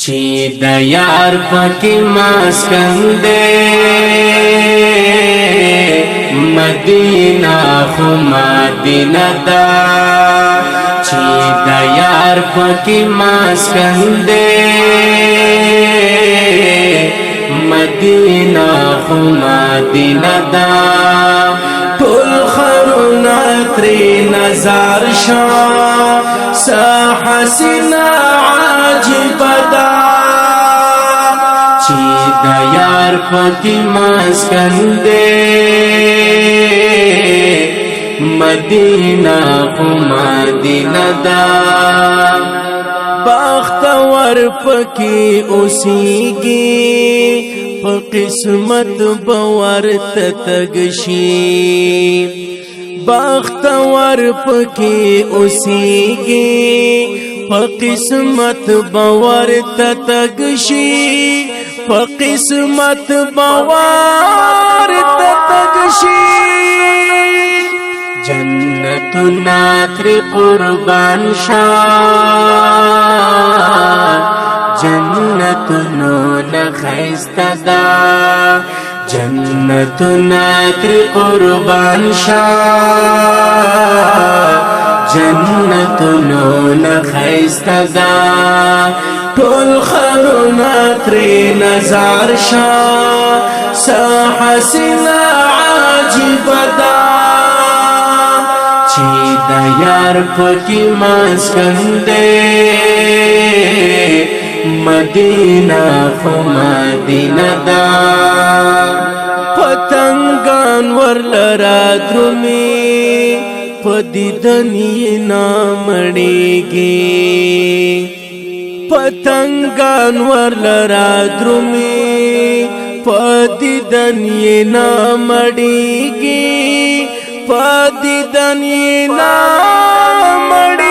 چی د یار پکی مسکن دے مدینہ خو مدینہ دا چی د یار پکی مسکن دے مدینہ خو مدینہ دا ټول خرونا تری نظر شا سا حسنا عجیب دا چی د یار پکی مسکن دے مدینہ خو مدینہ دا بختور پکی اوسیگی پا قسمت باور تتگشی بختور پکی اوسیگی پا قسمت باور تتگشی پا قسمت باور تتگشی جنت ناتر قربان شاہ جنت نول خیست دا جنت ناتر قربان شاہ جنت نول خیست دا ټول خرونا تری نظر شاہ سا حسنا عجیب دا چی د یار پکی مسکن دے مدینہ خو مدینہ دا پتنگان ورلرا درومی پدیدنی نامڑیگی پتنگان ورلرا درومی پدیدنی نامڑیگی پدیدنی نامڑیگی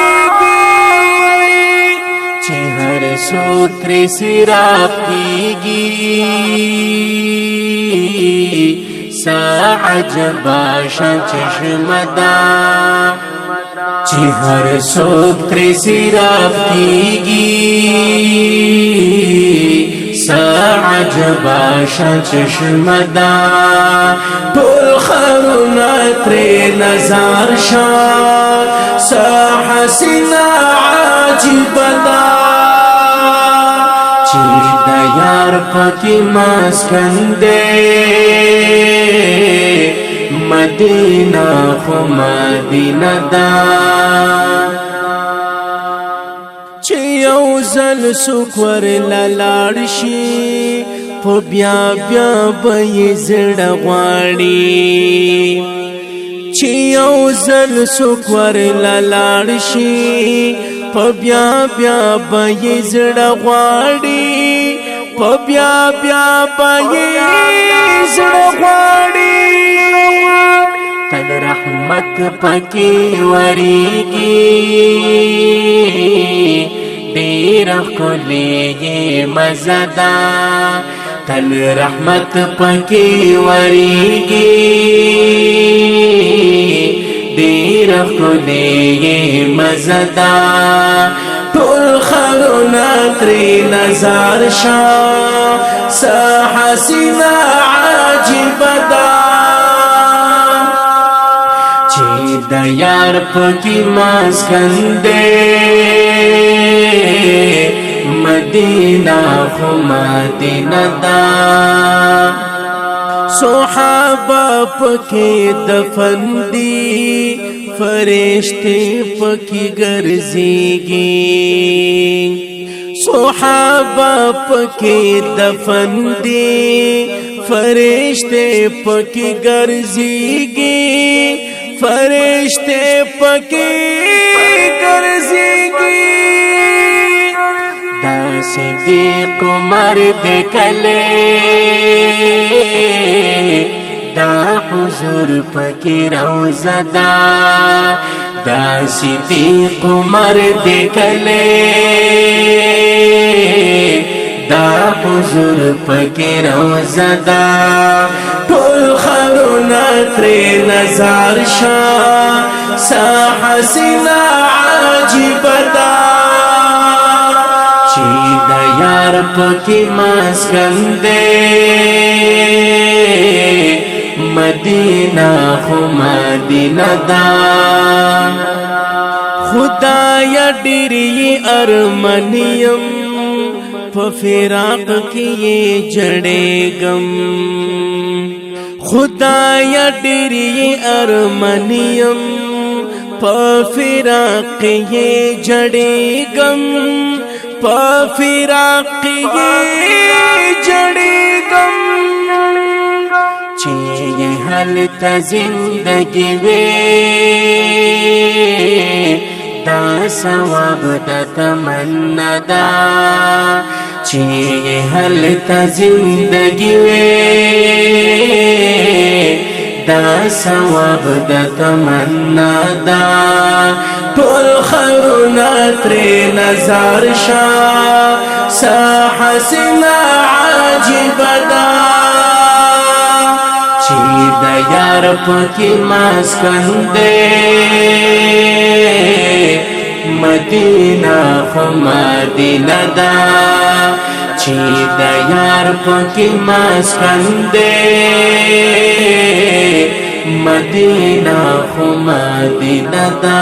چه هر سوتر سراب کیگی سا عجباشا چشمدا چه هر سوتر سراب کیگی سا عجباشا چشمدا ټول خرونا تری نظر شا سا حسنا عجیب دا چی د یار پکی مسکن دے مدینہ خو مدینہ دا چی یو زل سکور للاړ شي خو بیا بیا به یې زړه غواړي چی یو زل سکور للاړ شي په بیا بیا به یې زړه غواړي په بیا بیا به یې زړه غواړي تل رحمت پکې ورېږي ډېر ښکلی مزه ده تل رحمت پکې ورېږي ډېر ښکلی مزه ده ټول خرونا ترې نظر شه سا حسینه عجیبه ده چې د یار پکې مسکن دی مدینہ خو مدینہ دا صحابہ پکې دفن دی فرشتے پکې ګرځيږي صحابہ پکې دفن دی فرشتے پکې ګرځيږي فرشتے پکې ګرځيږي دا صدیق عمر دکلے دا حضور پکې روزه دا دا صدیق عمر دکلے دا حضور پکې روزه دا ټول خرونا ترې نظر شه سا حسینه عجیبه ده چې د یار پکی مسکن دے مدینہ خو مدینہ دا خدایا ډیری ارمنیم په فراق کی یہ جڑیگم خدایا ډیری ارمنیم په فراق یہ جڑیگم په فراق یہ جڑیگم چی حالت زندگی وے دا ثواب دا تمنا دا چی حالت زندگی وے دا ثواب دا تمنا دا طول خیرنا تری نظر شا سا حسنا عاجب دا چی دا یار پکی مسکن دے مدینہ خو مدینہ دا چی دا یار پکی مسکن دے مدینہ خو مدینہ دا